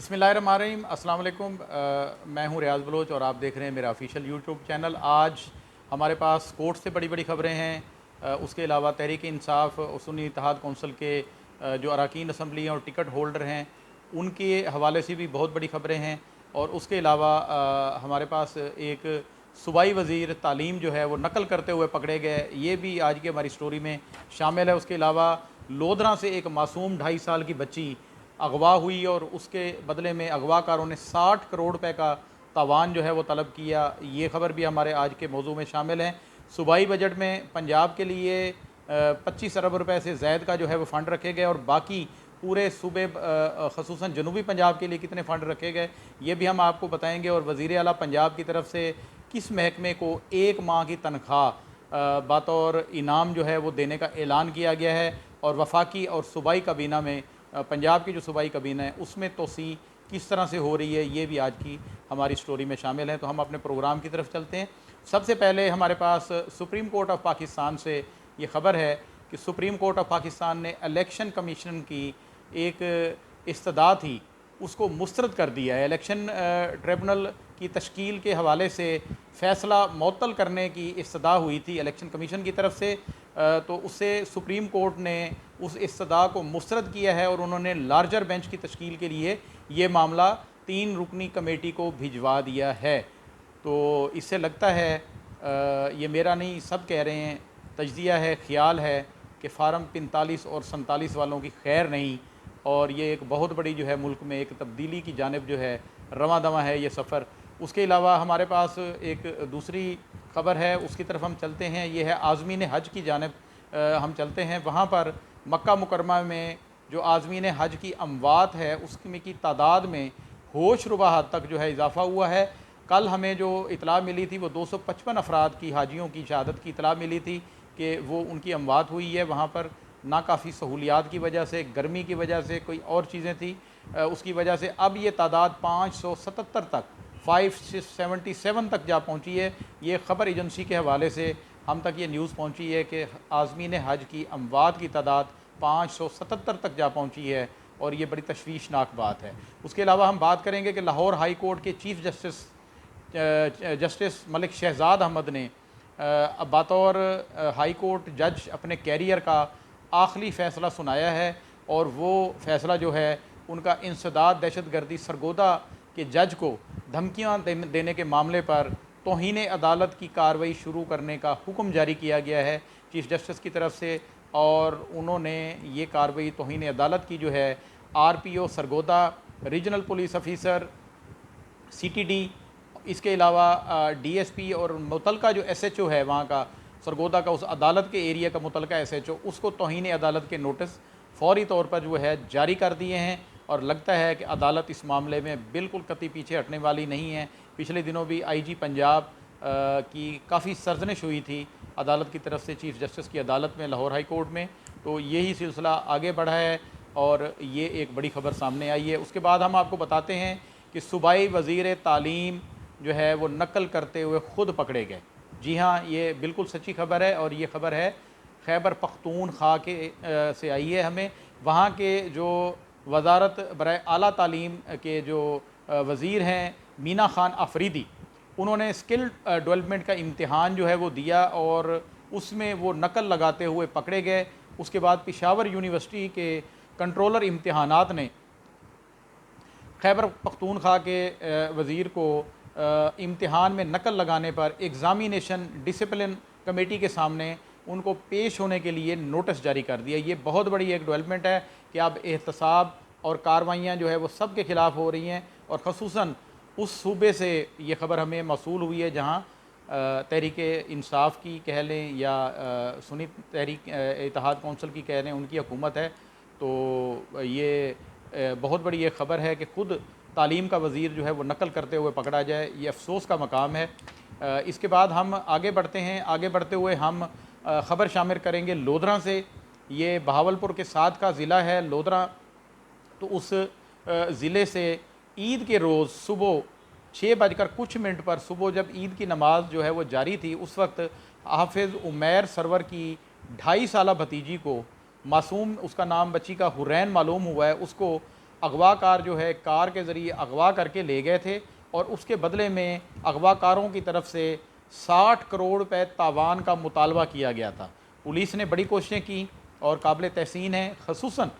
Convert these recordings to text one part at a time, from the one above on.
बिस्मिल्लाहिर्रहमानिर्रहीम, अस्सलाम वालेकुम। मैं हूं रियाज़ बलोच और आप देख रहे हैं मेरा ऑफिशियल यूट्यूब चैनल। आज हमारे पास कोर्ट से बड़ी बड़ी ख़बरें हैं। उसके अलावा तहरीक इंसाफ और सुन्नी इत्तेहाद कौंसिल के जो अरकान असम्बली हैं और टिकट होल्डर हैं उनके हवाले से भी बहुत बड़ी ख़बरें हैं। और उसके अलावा हमारे पास एक सूबाई वज़ीर तालीम जो है वो नकल करते हुए पकड़े गए, ये भी आज की हमारी स्टोरी में शामिल है। उसके अलावा लोधरा से एक मासूम 2.5 साल की बच्ची अगवा हुई और उसके बदले में अगवाकारों ने 60 करोड़ रुपए का तावान जो है वो तलब किया। ये ख़बर भी हमारे आज के मौजू में शामिल है। सूबाई बजट में पंजाब के लिए 25 अरब रुपए से ज़ायद का जो है वो फ़ंड रखे गए और बाकी पूरे सूबे ख़ुसूसन जनूबी पंजाब के लिए कितने फ़ंड रखे गए ये भी हम आपको बताएंगे। और वज़ीर आला पंजाब की तरफ से किस महकमे को 1 माह की तनख्वाह बतौर इनाम जो है वो देने का ऐलान किया गया है। और वफाकी और सूबाई काबीना में पंजाब की जो सूबाई काबीना है उसमें तोसी किस तरह से हो रही है ये भी आज की हमारी स्टोरी में शामिल है। तो हम अपने प्रोग्राम की तरफ चलते हैं। सबसे पहले हमारे पास सुप्रीम कोर्ट ऑफ पाकिस्तान से ये ख़बर है कि सुप्रीम कोर्ट ऑफ पाकिस्तान ने इलेक्शन कमीशन की एक इस्तदा थी उसको मुस्तरद कर दिया है। इलेक्शन ट्रिब्यूनल की तश्कील के हवाले से फ़ैसला मुअत्तल करने की इस्तदा हुई थी इलेक्शन कमीशन की तरफ से, तो उससे सुप्रीम कोर्ट ने उस इस्तदा को मुस्तरद किया है और उन्होंने लार्जर बेंच की तश्कील के लिए ये मामला 3 रुकनी कमेटी को भिजवा दिया है। तो इससे लगता है ये मेरा नहीं सब कह रहे हैं, तजज़िया है, ख्याल है कि फार्म 45 और 47 वालों की खैर नहीं और ये एक बहुत बड़ी जो है मुल्क में एक तब्दीली की जानिब जो है रवां दवां है ये सफ़र। उसके अलावा हमारे पास एक दूसरी ख़बर है, उसकी तरफ हम चलते हैं। ये है आज़मीन हज की जानिब हम चलते हैं। वहाँ पर मक्का मुकरमा में जो आज़मीन हज की अमवात है उसमें की तादाद में होश रुबा हद तक जो है इजाफ़ा हुआ है। कल हमें जो इतला मिली थी वो 255 अफराद की हाजियों की शहादत की इतला मिली थी कि वो उनकी अमवात हुई है। वहाँ पर ना काफ़ी सहूलियात की वजह से, गर्मी की वजह से, कोई और चीज़ें थी उसकी वजह से अब ये तादाद 577 तक 577 तक जा पहुँची है। ये ख़बर एजेंसी के हवाले से हम तक ये न्यूज़ पहुँची है कि आज़मीन हज की अमवात की तादाद 577 तक जा पहुँची है और ये बड़ी तशवीशनाक बात है। उसके अलावा हम बात करेंगे कि लाहौर हाई कोर्ट के चीफ़ जस्टिस मलिक शहजाद अहमद ने बतौर हाई कोर्ट जज अपने कैरियर का आखिरी फ़ैसला सुनाया है और वो फ़ैसला जो है उनका इंसदाद दहशतगर्दी सरगोदा के जज को धमकियाँ देने के मामले पर तौहीन अदालत की कार्रवाई शुरू करने का हुक्म जारी किया गया है चीफ़ जस्टिस की तरफ से। और उन्होंने ये कार्रवाई तौहीन अदालत की जो है RPO Sargodha, regional police officer CTD, इसके अलावा DSP और मुतलका जो SHO है वहाँ का सरगोदा का, उस अदालत के एरिया का मुतलका SHO, उसको तौहीन अदालत के नोटिस फ़ौरी तौर पर जो है जारी कर दिए हैं। और लगता है कि अदालत इस मामले में बिल्कुल कतई पीछे हटने वाली नहीं है। पिछले दिनों भी IG पंजाब की काफ़ी सर्जनिश हुई थी अदालत की तरफ से चीफ़ जस्टिस की अदालत में लाहौर हाई कोर्ट में, तो यही सिलसिला आगे बढ़ा है और ये एक बड़ी ख़बर सामने आई है। उसके बाद हम आपको बताते हैं कि सूबाई वज़ीर तालीम जो है वो नकल करते हुए ख़ुद पकड़े गए। जी हाँ, ये बिल्कुल सच्ची खबर है और ये ख़बर है खैबर पख्तूनख्वा के से आई है हमें। वहाँ के जो वज़ारत बराए आला तालीम के जो वज़ीर हैं मीना खान अफरीदी, उन्होंने स्किल डेवलपमेंट का इम्तिहान जो है वो दिया और उसमें वो नकल लगाते हुए पकड़े गए। उसके बाद पेशावर यूनिवर्सिटी के कंट्रोलर इम्तिहानात ने खैबर पख्तूनख्वा के वज़ीर को इम्तिहान में नकल लगाने पर एग्ज़ामिनेशन डिसिप्लिन कमेटी के सामने उनको पेश होने के लिए नोटिस जारी कर दिया। ये बहुत बड़ी एक डेवलपमेंट है कि अब एहतसाब और कार्रवाइयाँ जो है वो सब के ख़िलाफ़ हो रही हैं और ख़ुसूसन उस सूबे से ये ख़बर हमें मौसूल हुई है जहाँ तहरीक इंसाफ की कह लें या सुन्नी तहरीक इत्तेहाद कौंसिल की कह लें, उनकी हुकूमत है। तो ये बहुत बड़ी एक ख़बर है कि ख़ुद तालीम का वज़ीर जो है वो नकल करते हुए पकड़ा जाए, ये अफसोस का मकाम है। इसके बाद हम आगे बढ़ते हैं। आगे बढ़ते हुए हम ख़बर शामिल करेंगे लोधरा से। ये बहावलपुर के साथ का ज़िला है लोधरा। तो उस ज़िले से ईद के रोज़ सुबह 6 बजकर कुछ मिनट पर सुबह जब ईद की नमाज जो है वो जारी थी, उस वक्त हाफिज़ उमैर सरवर की 2.5 साला भतीजी को मासूम, उसका नाम बच्ची का हुरैन मालूम हुआ है, उसको अगवाकार जो है कार के ज़रिए अगवा करके ले गए थे और उसके बदले में अगवाकारों की तरफ से 60 करोड़ रुपए तावान का मुतालबा किया गया था। पुलिस ने बड़ी कोशिशें की और काबिल तहसीन है, खसूसन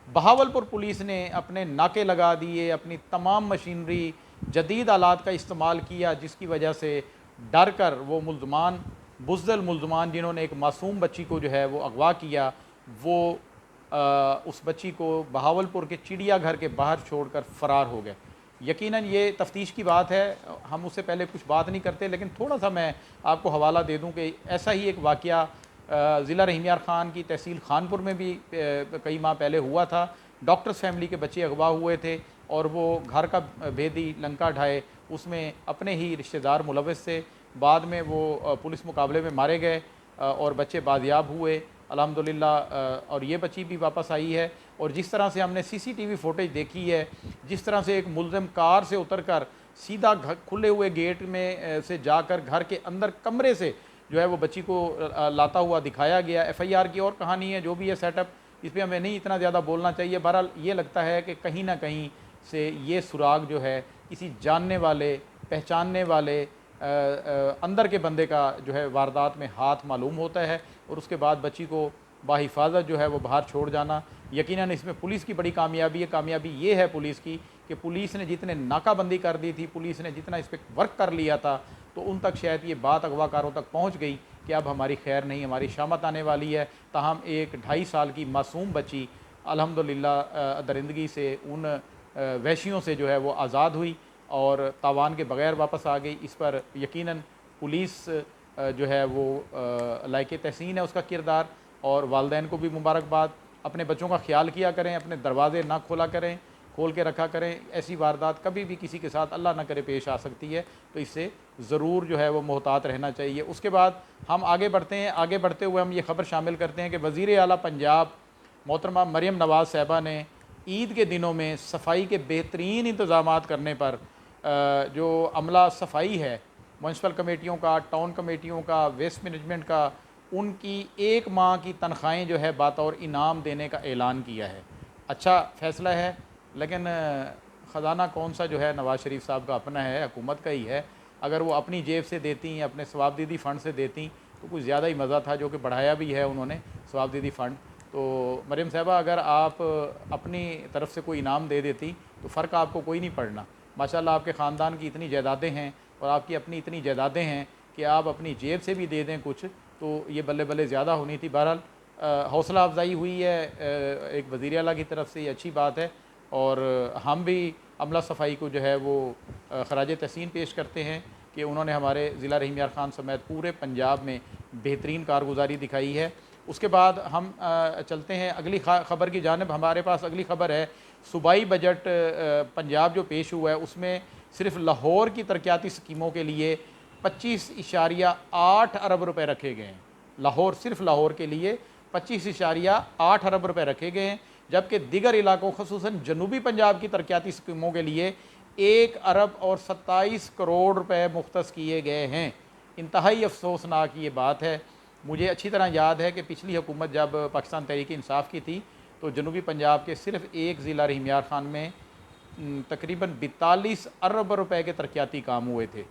बहावलपुर पुलिस ने अपने नाके लगा दिए, अपनी तमाम मशीनरी, जदीद आलात का इस्तेमाल किया, जिसकी वजह से डर कर वो मुल्ज़मान, बुज़दिल मुल्ज़मान जिन्होंने एक मासूम बच्ची को जो है वो अगवा किया, वो उस बच्ची को बहावलपुर के चिड़ियाघर के बाहर छोड़कर फ़रार हो गए। यकीनन ये तफ्तीश की बात है, हम उससे पहले कुछ बात नहीं करते, लेकिन थोड़ा सा मैं आपको हवाला दे दूं कि ऐसा ही एक वाक़या ज़िला रहीम यार ख़ान की तहसील खानपुर में भी कई माह पहले हुआ था। डॉक्टर्स फैमिली के बच्चे अगवा हुए थे और वो घर का भेदी लंका ढाए, उसमें अपने ही रिश्तेदार मुलव्वस थे। बाद में वो पुलिस मुकाबले में मारे गए और बच्चे बाजियाब हुए अल्हम्दुलिल्लाह। और ये बच्ची भी वापस आई है। और जिस तरह से हमने सीसीटीवी फुटेज देखी है, जिस तरह से एक मुल्ज़िम कार से उतरकर सीधा खुले हुए गेट में से जाकर घर के अंदर कमरे से जो है वो बच्ची को लाता हुआ दिखाया गया। एफआईआर की और कहानी है, जो भी है सेटअप, इस पर हमें नहीं इतना ज़्यादा बोलना चाहिए। बहरहाल ये लगता है कि कहीं ना कहीं से ये सुराग जो है किसी जानने वाले, पहचानने वाले अंदर के बंदे का जो है वारदात में हाथ मालूम होता है और उसके बाद बच्ची को बाहिफाजत जो है वो बाहर छोड़ जाना। यकीनन इसमें पुलिस की बड़ी कामयाबी है। कामयाबी ये है पुलिस की कि पुलिस ने जितने नाकाबंदी कर दी थी, पुलिस ने जितना इस पर वर्क कर लिया था, तो उन तक शायद ये बात अगवाकारों तक पहुंच गई कि अब हमारी खैर नहीं, हमारी शामत आने वाली है। ताहम एक 2.5 साल की मासूम बच्ची अल्हम्दुलिल्लाह दरिंदगी से, उन वहशियों से जो है वो आज़ाद हुई और तावान के बग़ैर वापस आ गई। इस पर यकीनन पुलिस जो है वो लायक तहसीन है उसका किरदार। और वालदैन को भी मुबारकबाद। अपने बच्चों का ख्याल किया करें, अपने दरवाज़े ना खोला करें, खोल के रखा करें। ऐसी वारदात कभी भी किसी के साथ अल्लाह ना करे पेश आ सकती है, तो इससे ज़रूर जो है वो मोहतात रहना चाहिए। उसके बाद हम आगे बढ़ते हैं। आगे बढ़ते हुए हम ये ख़बर शामिल करते हैं कि वज़ीर आला पंजाब मोहतरमा मरियम नवाज़ साहिबा ने ईद के दिनों में सफाई के बेहतरीन इंतज़ामात करने पर जो अमला सफाई है, म्यूनसिपल कमेटियों का, टाउन कमेटियों का, वेस्ट मैनेजमेंट का, उनकी 1 माह की तनख्वाहें जो है बतौर इनाम देने का ऐलान किया है। अच्छा फ़ैसला है, लेकिन ख़जाना कौन सा जो है नवाज़ शरीफ साहब का अपना है, हुकूमत का ही है। अगर वो अपनी जेब से देती, अपने सवाबदीदी फ़ंड से देती तो कुछ ज़्यादा ही मज़ा था, जो कि बढ़ाया भी है उन्होंने सवाबदीदी फ़ंड। तो मरियम साहबा, अगर आप अपनी तरफ से कोई इनाम दे देती तो फ़र्क आपको कोई नहीं पड़ना। माशाल्लाह आपके ख़ानदान की इतनी जायदादें हैं और आपकी अपनी इतनी जायदादें हैं कि आप अपनी जेब से भी दे दें कुछ, तो ये बल्ले बल्ले ज़्यादा होनी थी। बहरहाल हौसला अफजाई हुई है एक वज़ीर आला की तरफ से, ये अच्छी बात है। और हम भी अमला सफाई को जो है वो खराज तहसीन पेश करते हैं कि उन्होंने हमारे ज़िला रहीम यार ख़ान समेत पूरे पंजाब में बेहतरीन कारगुजारी दिखाई है। उसके बाद हम चलते हैं अगली ख़बर की जानिब। हमारे पास अगली ख़बर है सूबाई बजट पंजाब जो पेश हुआ है, उसमें सिर्फ लाहौर की तरक्याती स्कीमों के लिए 25.8 अरब रुपए रखे गए हैं। लाहौर, सिर्फ लाहौर के लिए 25.8 अरब रुपए रखे गए हैं, जबकि दीगर इलाकों ख़ुसूसन जनूबी पंजाब की तरक्याती स्कीमों के लिए 1 अरब और 27 करोड़ रुपए मुख्तस किए गए हैं। इंतहाई अफसोसनाक ये बात है। मुझे अच्छी तरह याद है कि पिछली हुकूमत जब पाकिस्तान तहरीक इंसाफ की थी तो जनूबी पंजाब के सिर्फ एक ज़िला रहीम यार ख़ान में तकरीबन 42 अरब रुपए के तरक्याती काम हुए थे।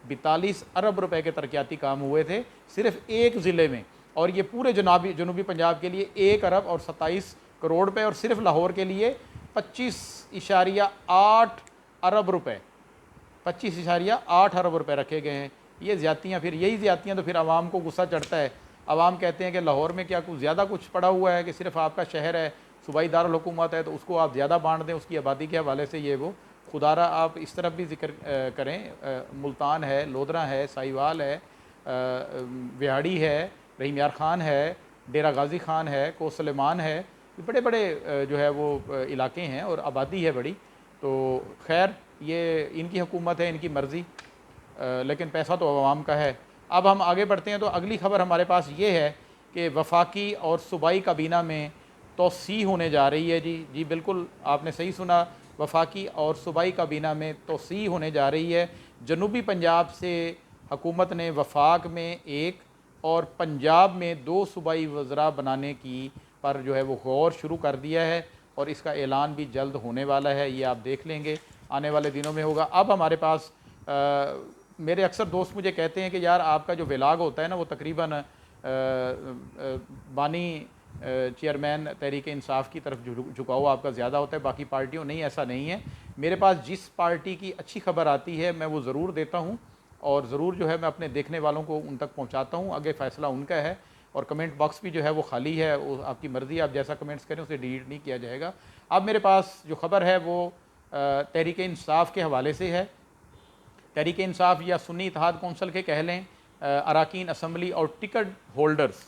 42 अरब रुपए के तरक्याती काम हुए थे सिर्फ एक ज़िले में, और ये पूरे जनूबी पंजाब के लिए 1 अरब और 27 करोड़ रुपए, और सिर्फ लाहौर के लिए 25.8 अरब रुपए, 25.8 अरब रुपए रखे गए हैं। ये ज़्यादतियाँ, फिर यही ज़्यादतियाँ तो फिर आवाम को गुस्सा चढ़ता है। आवाम कहते हैं कि लाहौर में क्या कुछ ज़्यादा कुछ पड़ा हुआ है कि सिर्फ आपका शहर है, सूबाई दारुल हुकूमत है, तो उसको आप ज़्यादा बांट दें उसकी आबादी के हवाले से। ये वो खुदारा आप इस तरफ भी ज़िक्र करें, मुल्तान है, लोधरा है, साहिवाल है, विहाड़ी है, रहीम यार ख़ान है, डेरा गाज़ी ख़ान है, कोसलेमान है, बड़े बड़े जो है वो इलाके हैं और आबादी है बड़ी। तो खैर ये इनकी हुकूमत है, इनकी मर्ज़ी, लेकिन पैसा तो अवाम का है। अब हम आगे बढ़ते हैं तो अगली ख़बर हमारे पास ये है कि वफाकी और सूबाई काबीना में तोसी होने जा रही है। जी बिल्कुल आपने सही सुना, वफाकी और सूबाई काबीना में तोसी होने जा रही है। जनूबी पंजाब से हुकूमत ने वफाक में 1 और पंजाब में 2 सूबाई वज़रा बनाने की पर जो है वो गौर शुरू कर दिया है। और इसका ऐलान भी जल्द होने वाला है, ये आप देख लेंगे, आने वाले दिनों में होगा। अब हमारे पास मेरे अक्सर दोस्त मुझे कहते हैं कि यार आपका जो व्लॉग होता है ना वो तकरीबन बानी चेयरमैन तहरीक इंसाफ की तरफ झुकाव आपका ज़्यादा होता है, बाकी पार्टियों नहीं, ऐसा नहीं है। मेरे पास जिस पार्टी की अच्छी खबर आती है मैं वो ज़रूर देता हूँ और ज़रूर जो है मैं अपने देखने वालों को उन तक पहुँचाता हूँ। आगे फ़ैसला उनका है और कमेंट बॉक्स भी जो है वो खाली है, वो आपकी मर्ज़ी, आप जैसा कमेंट्स करें उसे डिलीट नहीं किया जाएगा। अब मेरे पास जो खबर है वो तहरीक इंसाफ के हवाले से है। तहरीक इंसाफ या सुन्नी इत्तेहाद कौंसल के कह लें, अरकान असम्बली और टिकट होल्डर्स,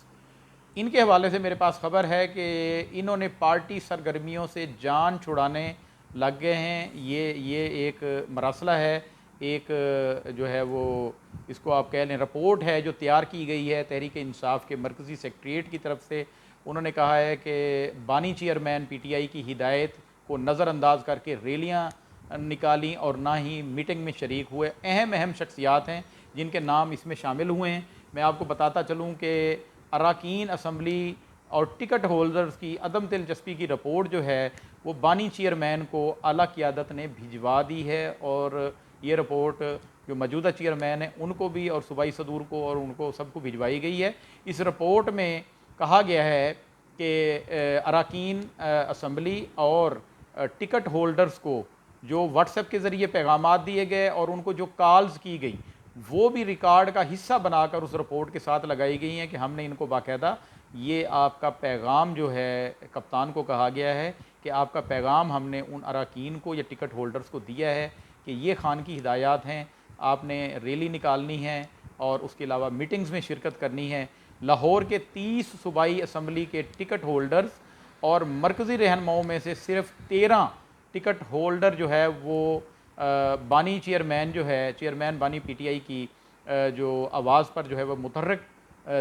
इनके हवाले से मेरे पास ख़बर है कि इन्होंने पार्टी सरगर्मियों से जान छुड़ाने लग गए हैं। ये एक मरासला है, एक जो है वो इसको आप कह लें रिपोर्ट है जो तैयार की गई है तहरीक इंसाफ के मरकज़ी सेक्रेटरीट की तरफ से। उन्होंने कहा है कि बानी चेयरमैन पीटीआई की हिदायत को नज़रअंदाज करके रैलियाँ निकाली और ना ही मीटिंग में शरीक हुए। अहम शख्सियात हैं जिनके नाम इसमें शामिल हुए हैं। मैं आपको बताता चलूँ कि अरकान असम्बली और टिकट होल्डर्स की अदम दिलचस्पी की रिपोर्ट जो है वो बानी चेयरमैन को आला क़ियादत ने भिजवा दी है और ये रिपोर्ट जो मौजूदा चेयरमैन है उनको भी और सूबाई सदूर को और उनको सबको भिजवाई गई है। इस रिपोर्ट में कहा गया है कि अरकान असम्बली और टिकट होल्डर्स को जो व्हाट्सएप के ज़रिए पैगामात दिए गए और उनको जो कॉल्स की गई वो भी रिकॉर्ड का हिस्सा बनाकर उस रिपोर्ट के साथ लगाई गई हैं कि हमने इनको बाकायदा ये आपका पैगाम जो है कप्तान को कहा गया है कि आपका पैगाम हमने उन अरकान को या टिकट होल्डर्स को दिया है कि ये खान की हिदायत हैं, आपने रैली निकालनी है और उसके अलावा मीटिंग्स में शिरकत करनी है। लाहौर के 30 सूबाई असम्बली के टिकट होल्डर्स और मरकज़ी रहनुमाओं में से सिर्फ 13 टिकट होल्डर जो है वो बानी चेयरमैन जो है, चेयरमैन बानी पीटीआई की जो आवाज़ पर जो है वह मुतहर्रिक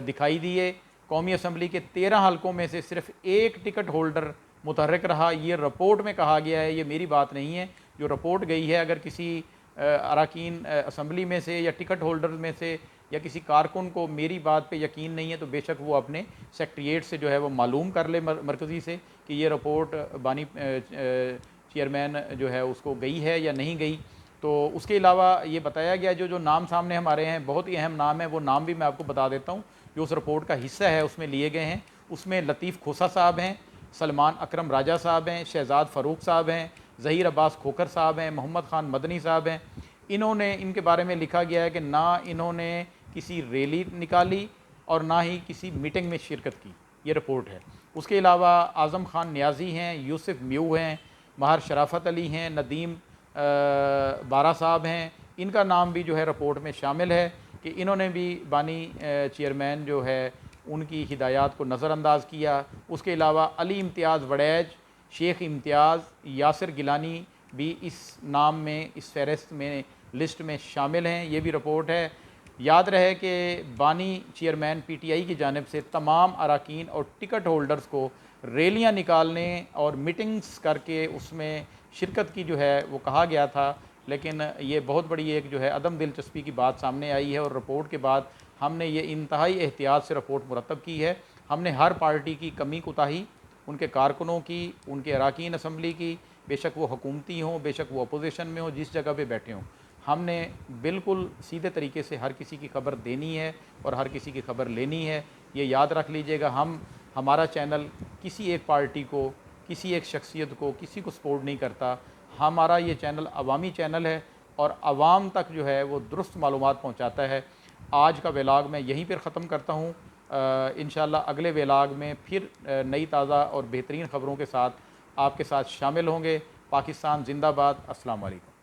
दिखाई दिए। कौमी असम्बली के 13 हलकों में से सिर्फ एक टिकट होल्डर मुतहर्रिक रहा। ये रिपोर्ट में कहा गया है, ये मेरी बात नहीं है, जो रिपोर्ट गई है। अगर किसी अरकान असम्बली में से या टिकट होल्डर में से या किसी कारकुन को मेरी बात पे यकीन नहीं है तो बेशक वो अपने सेक्रेटरीट से जो है वो मालूम कर ले मरकज़ी से कि ये रिपोर्ट बानी चेयरमैन जो है उसको गई है या नहीं गई। तो उसके अलावा ये बताया गया जो नाम सामने हमारे हैं, बहुत ही अहम नाम है, वो नाम भी मैं आपको बता देता हूँ जो उस रिपोर्ट का हिस्सा है उसमें लिए गए हैं। उसमें लतीफ़ खोसा साहब हैं, सलमान अकरम राजा साहब हैं, शहजाद फ़ारूक साहब हैं, ज़हीर अब्बास खोखर साहब हैं, मोहम्मद ख़ान मदनी साहब हैं। इन्होंने, इनके बारे में लिखा गया है कि ना इन्होंने किसी रैली निकाली और ना ही किसी मीटिंग में शिरकत की, ये रिपोर्ट है। उसके अलावा आज़म ख़ान न्याजी हैं, यूसुफ म्यू हैं, महर शराफत अली हैं, नदीम बारा साहब हैं। इनका नाम भी जो है रिपोर्ट में शामिल है कि इन्होंने भी बानी चेयरमैन जो है उनकी हिदायत को नज़रअंदाज किया। उसके अलावा अली इम्तियाज़ वड़ैज, शेख इम्तियाज़, यासिर गिलानी भी इस नाम में, इस फ़हरिस्त में, लिस्ट में शामिल हैं। ये भी रिपोर्ट है। याद रहे कि बानी चेयरमैन पीटीआई की जानिब से तमाम अरकान और टिकट होल्डर्स को रैलियां निकालने और मीटिंग्स करके उसमें शिरकत की जो है वो कहा गया था, लेकिन ये बहुत बड़ी एक जो है अदम दिलचस्पी की बात सामने आई है और रिपोर्ट के बाद हमने ये इंतहाई एहतियात से रिपोर्ट मुरतब की है। हमने हर पार्टी की कमी कोताही, उनके कारकुनों की, उनके अरकान असम्बली की, बेशक वो हुकूमती हों, बेशक वो अपोजिशन में हो, जिस जगह पे बैठे हों, हमने बिल्कुल सीधे तरीके से हर किसी की खबर देनी है और हर किसी की खबर लेनी है। ये याद रख लीजिएगा। हमारा चैनल किसी एक पार्टी को, किसी एक शख्सियत को, किसी को सपोर्ट नहीं करता। हमारा ये चैनल अवामी चैनल है और आवाम तक जो है वो दुरुस्त मालूमात पहुँचाता है। आज का व्लॉग मैं यहीं पर ख़त्म करता हूँ। इंशाअल्लाह अगले व्लॉग में फिर नई ताज़ा और बेहतरीन ख़बरों के साथ आपके साथ शामिल होंगे। पाकिस्तान ज़िंदाबाद। अस्सलाम वालेकुम।